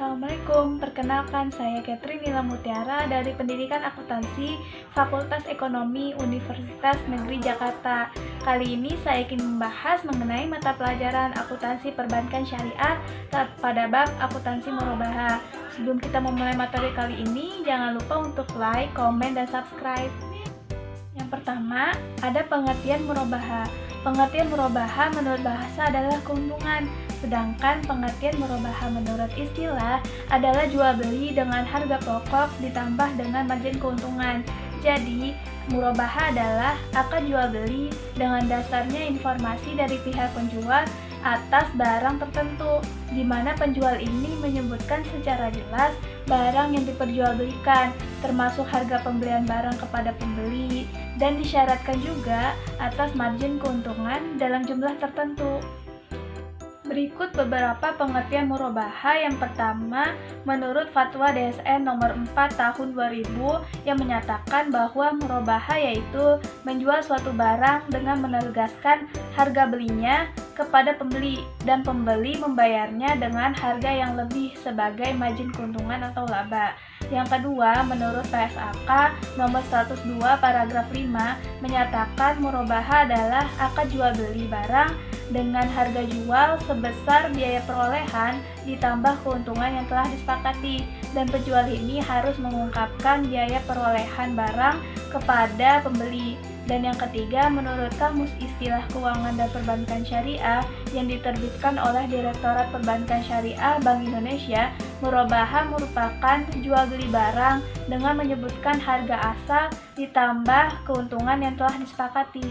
Assalamualaikum, perkenalkan saya Catherine Nila Mutiara dari Pendidikan Akuntansi Fakultas Ekonomi Universitas Negeri Jakarta. Kali ini saya ingin membahas mengenai mata pelajaran akuntansi perbankan syariah pada bab akuntansi murabahah. Sebelum kita memulai materi kali ini, jangan lupa untuk like, komen, dan subscribe. Yang pertama, ada pengertian murabahah. Pengertian murabahah menurut bahasa adalah keuntungan, sedangkan pengertian murabahah menurut istilah adalah jual beli dengan harga pokok ditambah dengan margin keuntungan. Jadi, murabahah adalah akad jual beli dengan dasarnya informasi dari pihak penjual atas barang tertentu, di mana penjual ini menyebutkan secara jelas barang yang diperjualbelikan, termasuk harga pembelian barang kepada pembeli, dan disyaratkan juga atas margin keuntungan dalam jumlah tertentu. Berikut beberapa pengertian murabahah. Yang pertama, menurut Fatwa DSN nomor 4 tahun 2000 yang menyatakan bahwa murabahah yaitu menjual suatu barang dengan menegaskan harga belinya kepada pembeli dan pembeli membayarnya dengan harga yang lebih sebagai margin keuntungan atau laba. Yang kedua, menurut PSAK nomor 102 paragraf 5 menyatakan murabahah adalah akad jual beli barang dengan harga jual sebesar biaya perolehan ditambah keuntungan yang telah disepakati, dan penjual ini harus mengungkapkan biaya perolehan barang kepada pembeli. Dan yang ketiga, menurut Kamus Istilah Keuangan dan Perbankan Syariah yang diterbitkan oleh Direktorat Perbankan Syariah Bank Indonesia, murabahah merupakan jual beli barang dengan menyebutkan harga asal ditambah keuntungan yang telah disepakati.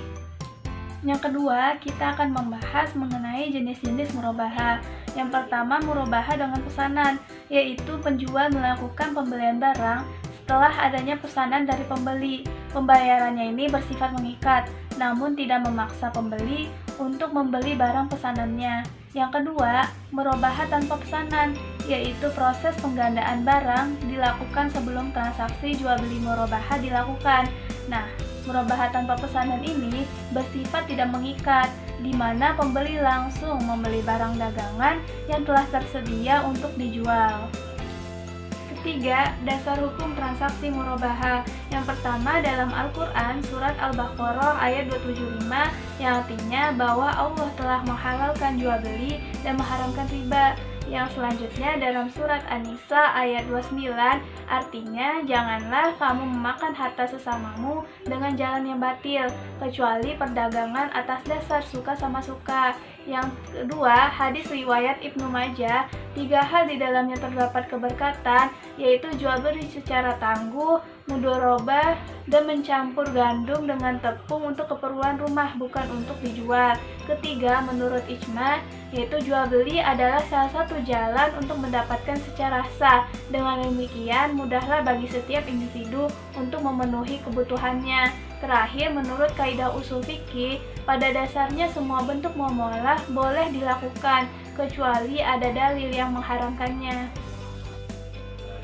Yang kedua, kita akan membahas mengenai jenis-jenis murabahah. Yang pertama, murabahah dengan pesanan, yaitu penjual melakukan pembelian barang setelah adanya pesanan dari pembeli. Pembayarannya ini bersifat mengikat, namun tidak memaksa pembeli untuk membeli barang pesanannya. Yang kedua, murabahah tanpa pesanan, yaitu proses penggandaan barang dilakukan sebelum transaksi jual beli murabahah dilakukan. Nah, murabahah tanpa pesanan ini bersifat tidak mengikat, di mana pembeli langsung membeli barang dagangan yang telah tersedia untuk dijual. Ketiga, dasar hukum transaksi murabahah. Yang pertama, dalam Al-Quran, surat Al-Baqarah ayat 275, yang artinya bahwa Allah telah menghalalkan jual beli dan mengharamkan riba. Yang selanjutnya dalam surat An-Nisa ayat 29, artinya janganlah kamu memakan harta sesamamu dengan jalan yang batil, kecuali perdagangan atas dasar suka sama suka. Yang kedua, hadis riwayat Ibnu Majah, 3 hal di dalamnya terdapat keberkatan, yaitu jual beli secara tangguh, mudharabah, dan mencampur gandum dengan tepung untuk keperluan rumah, bukan untuk dijual. Ketiga, menurut ijma, yaitu jual beli adalah salah satu jalan untuk mendapatkan secara sah. Dengan demikian, mudahlah bagi setiap individu untuk memenuhi kebutuhannya. Terakhir, menurut kaidah usul fikih, pada dasarnya semua bentuk muamalah boleh dilakukan, kecuali ada dalil yang mengharamkannya.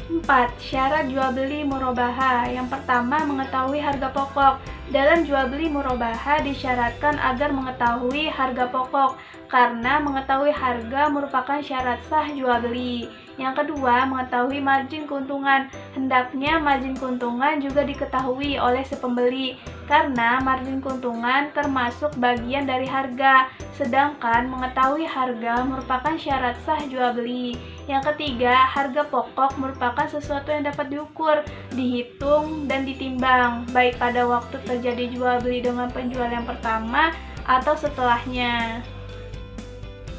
4. Syarat jual beli murabahah. Yang pertama, mengetahui harga pokok. Dalam jual beli murabahah disyaratkan agar mengetahui harga pokok, karena mengetahui harga merupakan syarat sah jual beli. Yang kedua, mengetahui margin keuntungan. Hendaknya margin keuntungan juga diketahui oleh si pembeli, karena margin keuntungan termasuk bagian dari harga, sedangkan mengetahui harga merupakan syarat sah jual beli. Yang ketiga, harga pokok merupakan sesuatu yang dapat diukur, dihitung, dan ditimbang, baik pada waktu terjadi jual beli dengan penjual yang pertama atau setelahnya.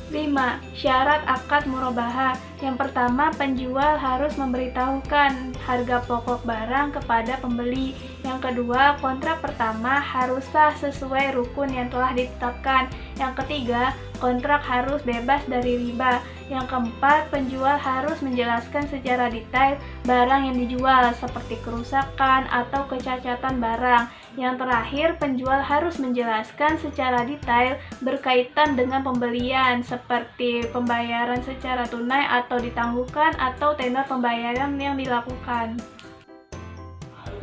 5. Syarat akad murabahah. Yang pertama, penjual harus memberitahukan harga pokok barang kepada pembeli. Yang kedua, kontrak pertama harus sah sesuai rukun yang telah ditetapkan. Yang ketiga, kontrak harus bebas dari riba. Yang keempat, penjual harus menjelaskan secara detail barang yang dijual, seperti kerusakan atau kecacatan barang. Yang terakhir, penjual harus menjelaskan secara detail berkaitan dengan pembelian, seperti pembayaran secara tunai atau ditangguhkan atau tenor pembayaran yang dilakukan.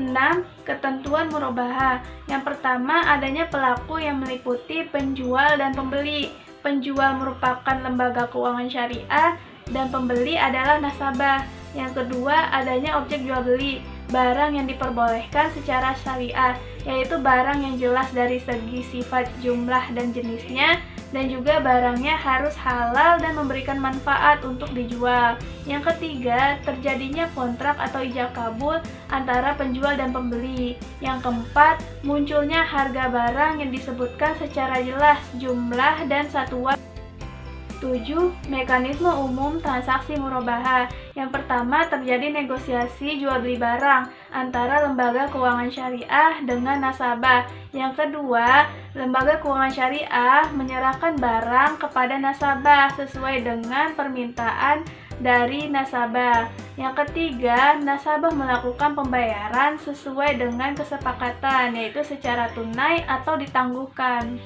6. Ketentuan murabahah. Yang pertama, adanya pelaku yang meliputi penjual dan pembeli. Penjual merupakan lembaga keuangan syariah dan pembeli adalah nasabah. Yang kedua, adanya objek jual beli, barang yang diperbolehkan secara syariah, yaitu barang yang jelas dari segi sifat, jumlah, dan jenisnya, dan juga barangnya harus halal dan memberikan manfaat untuk dijual. Yang ketiga, terjadinya kontrak atau ijab kabul antara penjual dan pembeli. Yang keempat, munculnya harga barang yang disebutkan secara jelas, jumlah, dan satuan. 7. Mekanisme umum transaksi murabahah. Yang pertama, terjadi negosiasi jual beli barang antara lembaga keuangan syariah dengan nasabah. Yang kedua, lembaga keuangan syariah menyerahkan barang kepada nasabah sesuai dengan permintaan dari nasabah. Yang ketiga, nasabah melakukan pembayaran sesuai dengan kesepakatan, yaitu secara tunai atau ditangguhkan.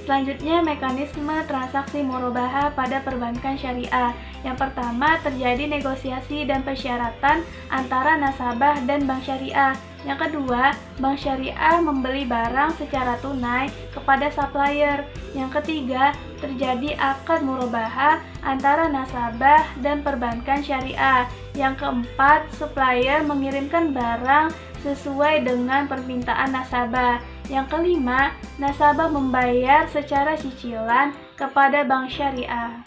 Selanjutnya, mekanisme transaksi murabahah pada perbankan syariah. Yang pertama, terjadi negosiasi dan persyaratan antara nasabah dan bank syariah. Yang kedua, bank syariah membeli barang secara tunai kepada supplier. Yang ketiga, terjadi akad murabahah antara nasabah dan perbankan syariah. Yang keempat, supplier mengirimkan barang sesuai dengan permintaan nasabah. Yang kelima, nasabah membayar secara cicilan kepada bank syariah.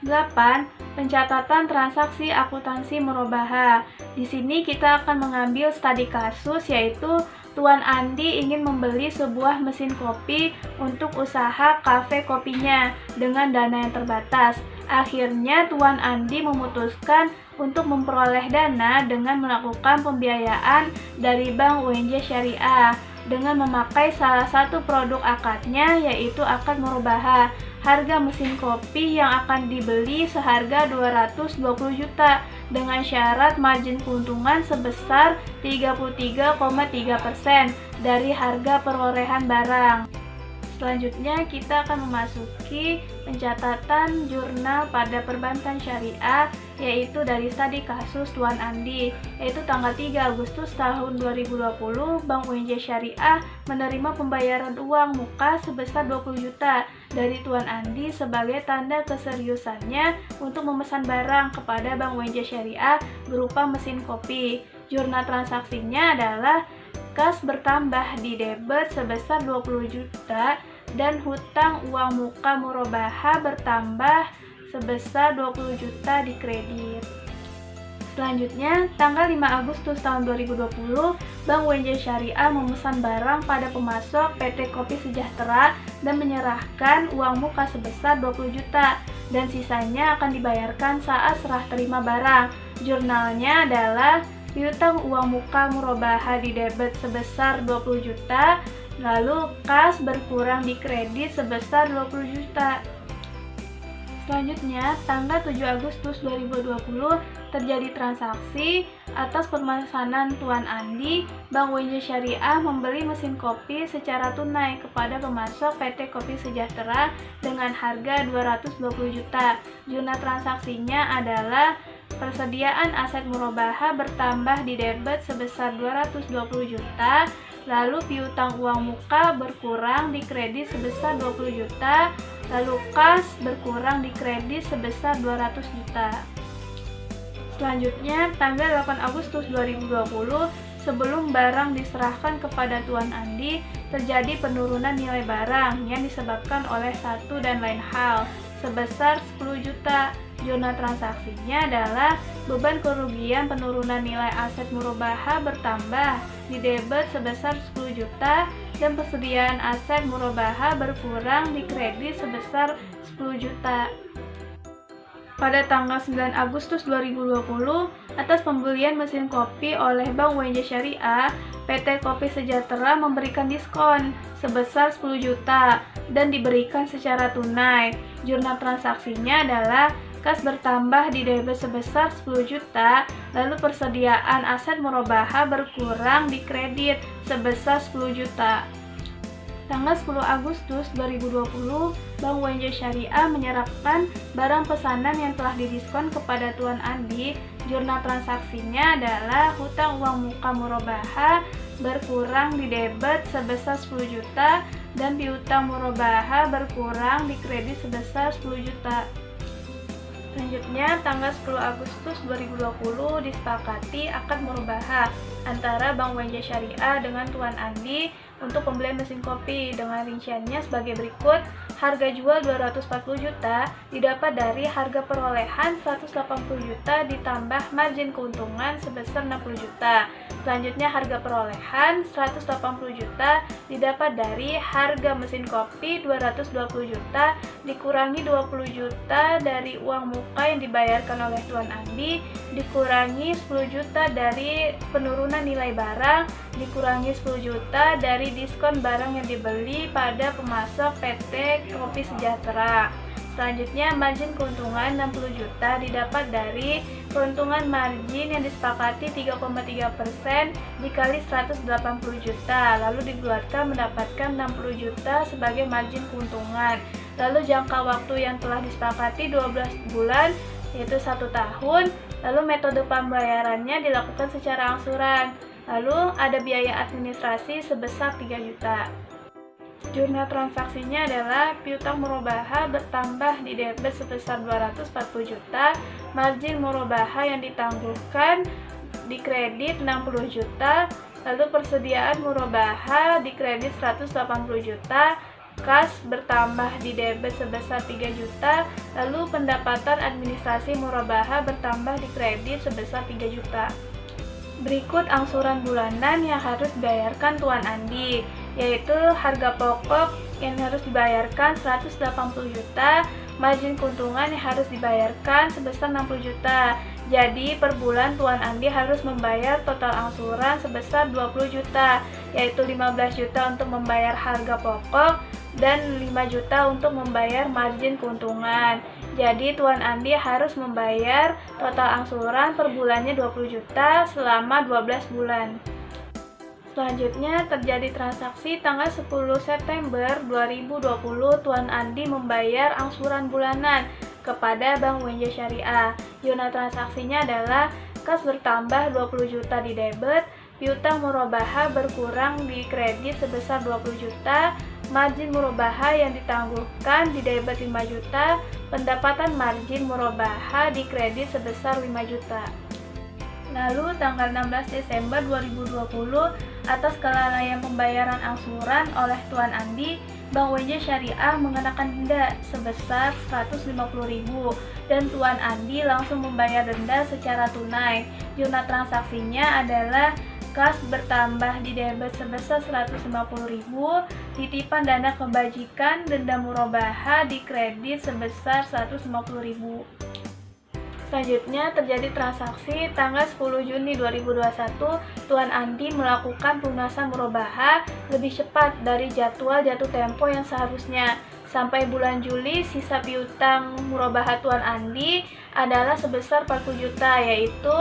8. Pencatatan transaksi akuntansi murabahah. Di sini kita akan mengambil studi kasus, yaitu Tuan Andi ingin membeli sebuah mesin kopi untuk usaha kafe kopinya dengan dana yang terbatas. Akhirnya Tuan Andi memutuskan untuk memperoleh dana dengan melakukan pembiayaan dari Bank UNJ Syariah dengan memakai salah satu produk akadnya, yaitu akad murabahah. Harga mesin kopi yang akan dibeli seharga 220 juta dengan syarat margin keuntungan sebesar 33,3% dari harga perolehan barang. Selanjutnya kita akan memasuki pencatatan jurnal pada perbankan syariah, yaitu dari studi kasus Tuan Andi, yaitu tanggal 3 Agustus tahun 2020, Bank UNJ Syariah menerima pembayaran uang muka sebesar 20 juta dari Tuan Andi sebagai tanda keseriusannya untuk memesan barang kepada Bank UNJ Syariah berupa mesin kopi. Jurnal transaksinya adalah kas bertambah di debit sebesar 20 juta dan hutang uang muka murabahah bertambah sebesar 20 juta di kredit. Selanjutnya, tanggal 5 Agustus tahun 2020, Bank UNJ Syariah memesan barang pada pemasok PT Kopi Sejahtera dan menyerahkan uang muka sebesar 20 juta dan sisanya akan dibayarkan saat serah terima barang. Jurnalnya adalah piutang uang muka murabahah di debit sebesar 20 juta, lalu kas berkurang di kredit sebesar 20 juta. Selanjutnya, tanggal 7 Agustus 2020 terjadi transaksi atas pemesanan Tuan Andi. Bank UNJ Syariah membeli mesin kopi secara tunai kepada pemasok PT Kopi Sejahtera dengan harga 220 juta. Jurnal transaksinya adalah persediaan aset murabahah bertambah di debit sebesar 220 juta, lalu piutang uang muka berkurang di kredit sebesar 20 juta, lalu kas berkurang di kredit sebesar 200 juta. Selanjutnya, tanggal 8 Agustus 2020, sebelum barang diserahkan kepada Tuan Andi, terjadi penurunan nilai barang yang disebabkan oleh satu dan lain hal sebesar 10 juta. Jurnal transaksinya adalah beban kerugian penurunan nilai aset murabahah bertambah di debit sebesar 10 juta dan persediaan aset murabahah berkurang di kredit sebesar 10 juta. Pada tanggal 9 Agustus 2020, atas pembelian mesin kopi oleh Bank UNJ Syariah, PT Kopi Sejahtera memberikan diskon sebesar 10 juta dan diberikan secara tunai. Jurnal transaksinya adalah kas bertambah di debit sebesar 10 juta, lalu persediaan aset murabahah berkurang di kredit sebesar 10 juta. Tanggal 10 Agustus 2020, Bank UNJ Syariah menyerahkan barang pesanan yang telah didiskon kepada Tuan Andi. Jurnal transaksinya adalah hutang uang muka murabahah berkurang di debit sebesar 10 juta dan piutang murabahah berkurang di kredit sebesar 10 juta. Selanjutnya, tanggal 10 Agustus 2020 disepakati akad murobaha antara Bank WNJ Syariah dengan Tuan Andi untuk pembelian mesin kopi dengan rinciannya sebagai berikut. Harga jual 240 juta didapat dari harga perolehan 180 juta ditambah margin keuntungan sebesar 60 juta. Selanjutnya, harga perolehan 180 juta didapat dari harga mesin kopi 220 juta dikurangi 20 juta dari uang muka yang dibayarkan oleh Tuan Andi, dikurangi 10 juta dari penurunan nilai barang, dikurangi 10 juta dari diskon barang yang dibeli pada pemasok PT Kopi Sejahtera. Selanjutnya, margin keuntungan 60 juta didapat dari keuntungan margin yang disepakati 3,3% dikali 180 juta, lalu dikeluarkan mendapatkan 60 juta sebagai margin keuntungan. Lalu jangka waktu yang telah disepakati 12 bulan, yaitu 1 tahun. Lalu metode pembayarannya dilakukan secara angsuran. Lalu ada biaya administrasi sebesar 3 juta. Jurnal transaksinya adalah piutang murobaha bertambah di debit sebesar 240 juta, margin murobaha yang ditangguhkan di kredit 60 juta, lalu persediaan murobaha di kredit 180 juta, kas bertambah di debit sebesar 3 juta, lalu pendapatan administrasi murobaha bertambah di kredit sebesar 3 juta. Berikut angsuran bulanan yang harus dibayarkan Tuan Andi, yaitu harga pokok yang harus dibayarkan 180 juta, margin keuntungan yang harus dibayarkan sebesar 60 juta. Jadi per bulan Tuan Andi harus membayar total angsuran sebesar 20 juta, yaitu 15 juta untuk membayar harga pokok dan 5 juta untuk membayar margin keuntungan. Jadi Tuan Andi harus membayar total angsuran per bulannya 20 juta selama 12 bulan. Selanjutnya terjadi transaksi tanggal 10 September 2020, Tuan Andi membayar angsuran bulanan kepada Bank WNJ Syariah. Jurnal transaksinya adalah kas bertambah 20 juta di debit, piutang murobaha berkurang di kredit sebesar 20 juta, margin murobaha yang ditangguhkan di debit 5 juta, pendapatan margin murobaha di kredit sebesar 5 juta. Lalu tanggal 16 Desember 2020, atas kelalaian pembayaran angsuran oleh Tuan Andi, Bank WNJ Syariah mengenakan denda sebesar 150.000 dan Tuan Andi langsung membayar denda secara tunai. Jurnal transaksinya adalah kas bertambah di debit sebesar 150.000, titipan dana kebajikan denda murobaha di kredit sebesar 150.000. Selanjutnya terjadi transaksi tanggal 10 Juni 2021, Tuan Andi melakukan pelunasan murobaha lebih cepat dari jadwal jatuh tempo yang seharusnya. Sampai bulan Juli, sisa piutang murobaha Tuan Andi adalah sebesar 40 juta, yaitu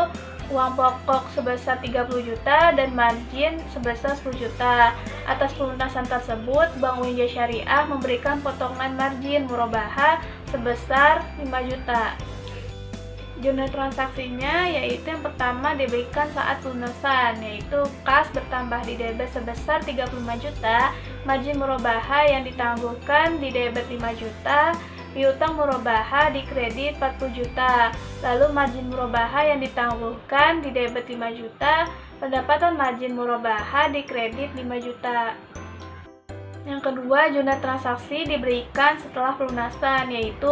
uang pokok sebesar 30 juta dan margin sebesar 10 juta. Atas pelunasan tersebut, Bank WNJ Syariah memberikan potongan margin murobaha sebesar 5 juta. Jurnal transaksinya yaitu yang pertama diberikan saat lunasan, yaitu kas bertambah di debit sebesar 35 juta, margin murobaha yang ditangguhkan di debit 5 juta, piutang murobaha di kredit 40 juta, lalu margin murobaha yang ditangguhkan di debit 5 juta, pendapatan margin murobaha di kredit 5 juta. Yang kedua, jurnal transaksi diberikan setelah pelunasan, yaitu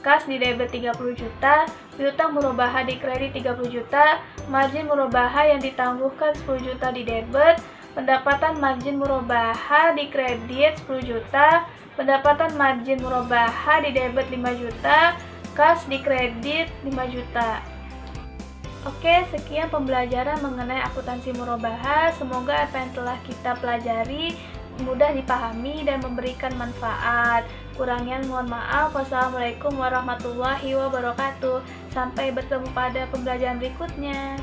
kas di debit 30 juta, piutang murobaha di kredit 30 juta, margin murobaha yang ditangguhkan 10 juta di debit, pendapatan margin murobaha di kredit 10 juta, pendapatan margin murobaha di debit 5 juta, kas di kredit 5 juta. Oke, sekian pembelajaran mengenai akuntansi murobaha. Semoga apa yang telah kita pelajari mudah dipahami dan memberikan manfaat. Kurangnya mohon maaf. Wassalamualaikum warahmatullahi wabarakatuh. Sampai bertemu pada pembelajaran berikutnya.